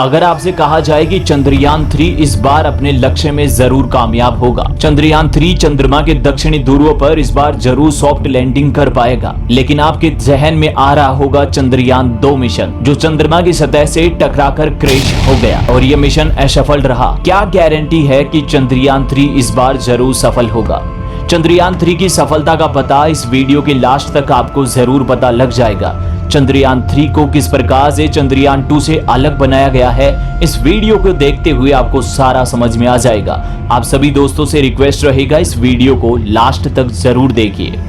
अगर आपसे कहा जाए कि चंद्रयान 3 इस बार अपने लक्ष्य में जरूर कामयाब होगा, चंद्रयान 3 चंद्रमा के दक्षिणी ध्रुव पर इस बार जरूर सॉफ्ट लैंडिंग कर पाएगा, लेकिन आपके जहन में आ रहा होगा चंद्रयान 2 मिशन जो चंद्रमा की सतह से टकराकर क्रैश हो गया और यह मिशन असफल रहा। क्या गारंटी है कि चंद्रयान 3 इस बार जरूर सफल होगा? चंद्रयान 3 की सफलता का पता इस वीडियो के लास्ट तक आपको जरूर पता लग जाएगा। चंद्रयान 3 को किस प्रकार से चंद्रयान 2 से अलग बनाया गया है, इस वीडियो को देखते हुए आपको सारा समझ में आ जाएगा। आप सभी दोस्तों से रिक्वेस्ट रहेगा इस वीडियो को लास्ट तक जरूर देखिए।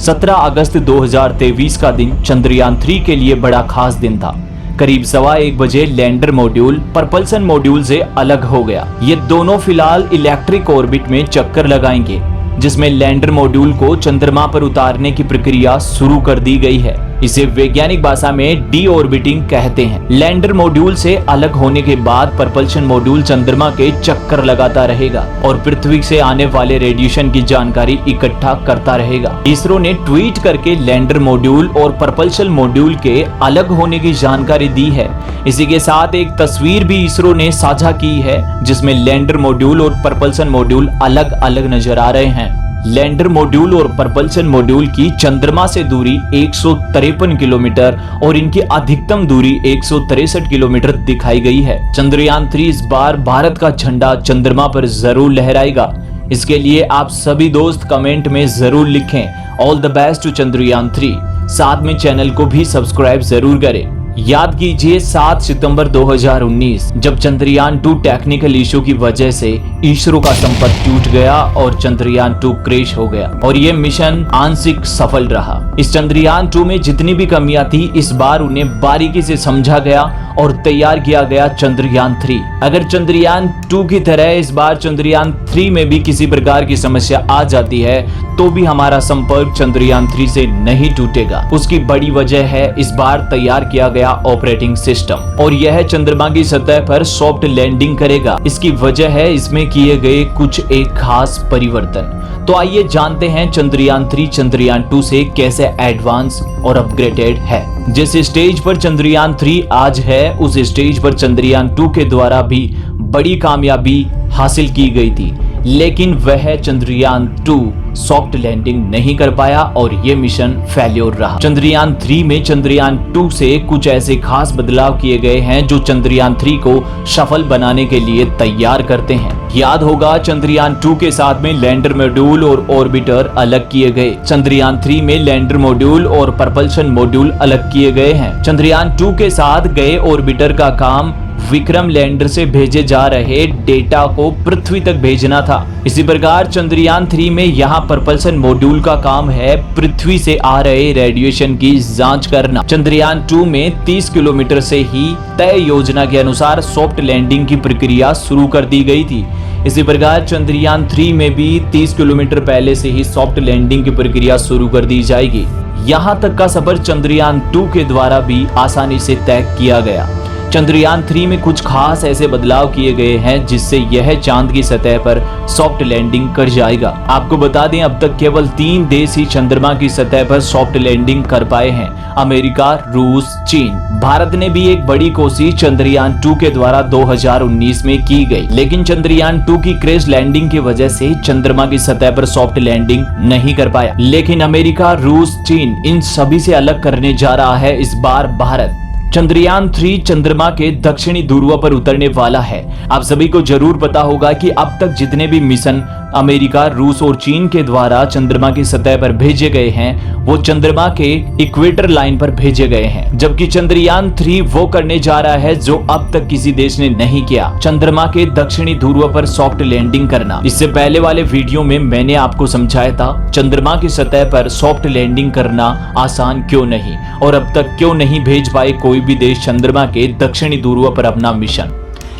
17 अगस्त 2023 का दिन चंद्रयान 3 के लिए बड़ा खास दिन था। करीब 1:15 बजे लैंडर मॉड्यूल प्रपल्सन मॉड्यूल से अलग हो गया। ये दोनों फिलहाल इलेक्ट्रिक ऑर्बिट में चक्कर लगाएंगे, जिसमें लैंडर मॉड्यूल को चंद्रमा पर उतारने की प्रक्रिया शुरू कर दी गई है। इसे वैज्ञानिक भाषा में डी ऑर्बिटिंग कहते हैं। लैंडर मॉड्यूल से अलग होने के बाद प्रपल्शन मॉड्यूल चंद्रमा के चक्कर लगाता रहेगा और पृथ्वी से आने वाले रेडिएशन की जानकारी इकट्ठा करता रहेगा। इसरो ने ट्वीट करके लैंडर मॉड्यूल और प्रपल्शन मॉड्यूल के अलग होने की जानकारी दी है। इसी के साथ एक तस्वीर भी इसरो ने साझा की है, जिसमें लैंडर मॉड्यूल और प्रपल्शन मॉड्यूल अलग अलग नजर आ रहे हैं। लैंडर मॉड्यूल और प्रपल्शन मॉड्यूल की चंद्रमा से दूरी 153 किलोमीटर और इनकी अधिकतम दूरी 163 किलोमीटर दिखाई गई है। चंद्रयान 3 इस बार भारत का झंडा चंद्रमा पर जरूर लहराएगा। इसके लिए आप सभी दोस्त कमेंट में जरूर लिखें all the best to Chandrayaan 3। साथ में चैनल को भी सब्सक्राइब जरूर करें। याद कीजिए 7 सितंबर 2019 जब चंद्रयान 2 टेक्निकल इशू की वजह से इसरो का संपर्क टूट गया और चंद्रयान 2 क्रैश हो गया और ये मिशन आंशिक सफल रहा। इस चंद्रयान 2 में जितनी भी कमियां थी इस बार उन्हें बारीकी से समझा गया और तैयार किया गया चंद्रयान 3। अगर चंद्रयान 2 की तरह इस बार चंद्रयान 3 में भी किसी प्रकार की समस्या आ जाती है तो भी हमारा संपर्क चंद्रयान 3 से नहीं टूटेगा। उसकी बड़ी वजह है इस बार तैयार किया गया ऑपरेटिंग सिस्टम और यह चंद्रमा की सतह पर सॉफ्ट लैंडिंग करेगा। इसकी वजह है इसमें किए गए कुछ एक खास परिवर्तन। तो आइए जानते हैं चंद्रयान 3 चंद्रयान 2 से कैसे एडवांस और अपग्रेडेड है। जिस स्टेज पर चंद्रयान 3 आज है उस स्टेज पर चंद्रयान 2 के द्वारा भी बड़ी कामयाबी हासिल की गई थी, लेकिन वह चंद्रयान 2 सॉफ्ट लैंडिंग नहीं कर पाया और यह मिशन फेल्योर रहा। चंद्रयान 3 में चंद्रयान 2 से कुछ ऐसे खास बदलाव किए गए हैं जो चंद्रयान 3 को सफल बनाने के लिए तैयार करते हैं। याद होगा चंद्रयान 2 के साथ में लैंडर मॉड्यूल और ऑर्बिटर अलग किए गए। चंद्रयान 3 में लैंडर मॉड्यूल और प्रपल्शन मॉड्यूल अलग किए गए हैं। चंद्रयान 2 के साथ गए ऑर्बिटर का काम विक्रम लैंडर से भेजे जा रहे डेटा को पृथ्वी तक भेजना था। इसी प्रकार चंद्रयान 3 में यहाँ प्रपल्शन मॉड्यूल का काम है पृथ्वी से आ रहे रेडिएशन की जांच करना। चंद्रयान 2 में 30 किलोमीटर से ही तय योजना के अनुसार सॉफ्ट लैंडिंग की प्रक्रिया शुरू कर दी गई थी। इसी प्रकार चंद्रयान 3 में भी 30 किलोमीटर पहले से ही सॉफ्ट लैंडिंग की प्रक्रिया शुरू कर दी जाएगी। यहाँ तक का सफर चंद्रयान 2 के द्वारा भी आसानी से तय किया गया। चंद्रयान 3 में कुछ खास ऐसे बदलाव किए गए हैं जिससे यह चांद की सतह पर सॉफ्ट लैंडिंग कर जाएगा। आपको बता दें अब तक केवल 3 देश ही चंद्रमा की सतह पर सॉफ्ट लैंडिंग कर पाए हैं, अमेरिका, रूस, चीन। भारत ने भी एक बड़ी कोशिश चंद्रयान 2 के द्वारा 2019 में की गई, लेकिन चंद्रयान 2 की क्रैश लैंडिंग की वजह से चंद्रमा की सतह पर सॉफ्ट लैंडिंग नहीं कर पाया। लेकिन अमेरिका, रूस, चीन इन सभी से अलग करने जा रहा है इस बार भारत। चंद्रयान 3 चंद्रमा के दक्षिणी ध्रुव पर उतरने वाला है। आप सभी को जरूर पता होगा कि अब तक जितने भी मिशन अमेरिका, रूस और चीन के द्वारा चंद्रमा की सतह पर भेजे गए हैं वो चंद्रमा के इक्वेटर लाइन पर भेजे गए हैं, जबकि चंद्रयान 3 वो करने जा रहा है जो अब तक किसी देश ने नहीं किया, चंद्रमा के दक्षिणी ध्रुव पर सॉफ्ट लैंडिंग करना। इससे पहले वाले वीडियो में मैंने आपको समझाया था चंद्रमा की सतह पर सॉफ्ट लैंडिंग करना आसान क्यों नहीं और अब तक क्यों नहीं भेज पाए कोई भी देश चंद्रमा के दक्षिणी ध्रुव पर अपना मिशन।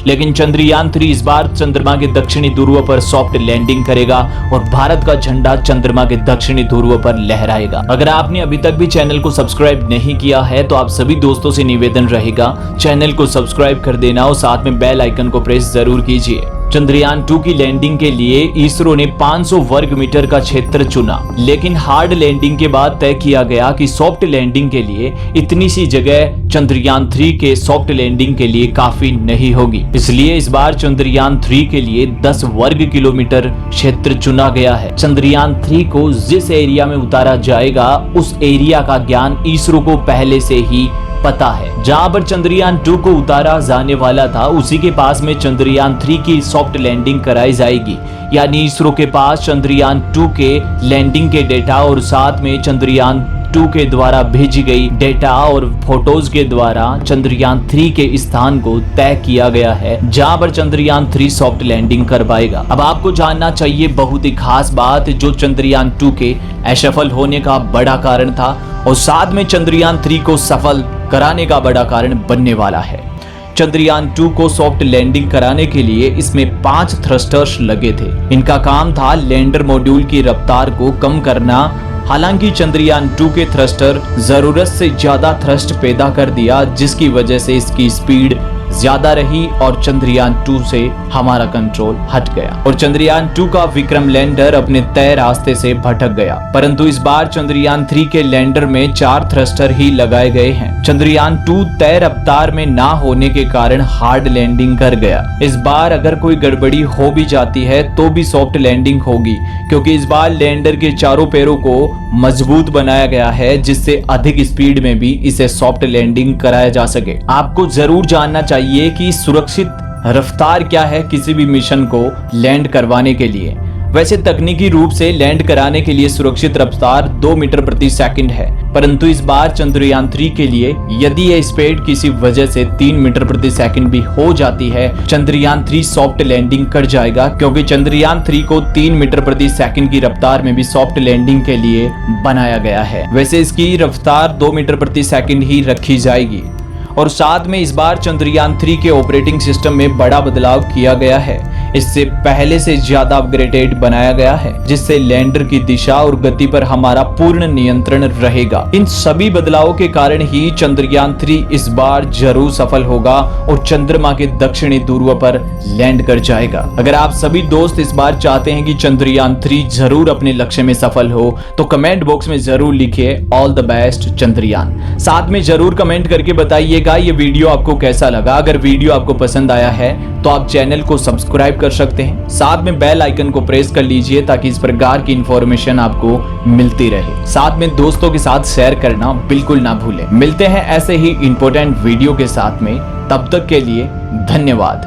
लेकिन चंद्रयान 3 इस बार चंद्रमा के दक्षिणी ध्रुव पर सॉफ्ट लैंडिंग करेगा और भारत का झंडा चंद्रमा के दक्षिणी ध्रुव पर लहराएगा। अगर आपने अभी तक भी चैनल को सब्सक्राइब नहीं किया है तो आप सभी दोस्तों से निवेदन रहेगा चैनल को सब्सक्राइब कर देना और साथ में बेल आइकन को प्रेस जरूर कीजिए। चंद्रयान 2 की लैंडिंग के लिए इसरो ने 500 वर्ग मीटर का क्षेत्र चुना, लेकिन हार्ड लैंडिंग के बाद तय किया गया कि सॉफ्ट लैंडिंग के लिए इतनी सी जगह चंद्रयान 3 के सॉफ्ट लैंडिंग के लिए काफी नहीं होगी। इसलिए इस बार चंद्रयान 3 के लिए 10 वर्ग किलोमीटर क्षेत्र चुना गया है। चंद्रयान 3 को जिस एरिया में उतारा जाएगा उस एरिया का ज्ञान इसरो को पहले से ही पता है। जहां पर चंद्रयान 2 को उतारा जाने वाला था उसी के पास में चंद्रयान 3 की सॉफ्ट लैंडिंग कराई जाएगी। यानी इसरो के पास चंद्रयान 2 के लैंडिंग के डेटा और साथ में चंद्रयान 2 के द्वारा भेजी गई डेटा और फोटोज के द्वारा चंद्रयान 3 के स्थान को तय किया गया है, जहां पर चंद्रयान 3 सॉफ्ट लैंडिंग कर पाएगा। अब आपको जानना चाहिए बहुत ही खास बात जो चंद्रयान 2 के असफल होने का बड़ा कारण था और साथ में चंद्रयान 3 को सफल कराने का बड़ा कारण बनने वाला है। चंद्रयान 2 को सॉफ्ट लैंडिंग कराने के लिए इसमें 5 थ्रस्टर्स लगे थे। इनका काम था लैंडर मॉड्यूल की रफ्तार को कम करना। हालांकि चंद्रयान 2 के थ्रस्टर जरूरत से ज्यादा थ्रस्ट पैदा कर दिया, जिसकी वजह से इसकी स्पीड ज्यादा रही और चंद्रयान 2 से हमारा कंट्रोल हट गया और चंद्रयान 2 का विक्रम लैंडर अपने तय रास्ते से भटक गया। परंतु इस बार चंद्रयान 3 के लैंडर में 4 थ्रस्टर ही लगाए गए हैं। चंद्रयान 2 तय रफ्तार में ना होने के कारण हार्ड लैंडिंग कर गया। इस बार अगर कोई गड़बड़ी हो भी जाती है तो भी सॉफ्ट लैंडिंग होगी, क्योंकि इस बार लैंडर के चारों पैरों को मजबूत बनाया गया है, जिससे अधिक स्पीड में भी इसे सॉफ्ट लैंडिंग कराया जा सके। आपको जरूर जानना चाहिए कि सुरक्षित रफ्तार क्या है किसी भी मिशन को लैंड करवाने के लिए। वैसे तकनीकी रूप से लैंड कराने के लिए सुरक्षित रफ्तार 2 मीटर प्रति सेकंड है, परंतु इस बार चंद्रयान 3 के लिए यदि यह स्पीड किसी वजह से 3 मीटर प्रति सेकंड भी हो जाती है, चंद्रयान 3 सॉफ्ट लैंडिंग कर जाएगा, क्योंकि चंद्रयान 3 को 3 मीटर प्रति सेकंड की रफ्तार में भी सॉफ्ट लैंडिंग के लिए बनाया गया है। वैसे इसकी रफ्तार 2 मीटर प्रति सेकंड ही रखी जाएगी और साथ में इस बार चंद्रयान 3 के ऑपरेटिंग सिस्टम में बड़ा बदलाव किया गया है। इससे पहले से ज्यादा अपग्रेडेड बनाया गया है, जिससे लैंडर की दिशा और गति पर हमारा पूर्ण नियंत्रण रहेगा। इन सभी बदलावों के कारण ही चंद्रयान 3 इस बार जरूर सफल होगा और चंद्रमा के दक्षिणी ध्रुव पर लैंड कर जाएगा। अगर आप सभी दोस्त इस बार चाहते हैं कि चंद्रयान 3 जरूर अपने लक्ष्य में सफल हो तो कमेंट बॉक्स में जरूर लिखिए ऑल द बेस्ट चंद्रयान। साथ में जरूर कमेंट करके बताइए ये वीडियो आपको कैसा लगा। अगर वीडियो आपको पसंद आया है तो आप चैनल को सब्सक्राइब कर सकते हैं, साथ में बेल आइकन को प्रेस कर लीजिए ताकि इस प्रकार की इंफॉर्मेशन आपको मिलती रहे। साथ में दोस्तों के साथ शेयर करना बिल्कुल ना भूलें। मिलते हैं ऐसे ही इंपॉर्टेंट वीडियो के साथ में, तब तक के लिए धन्यवाद।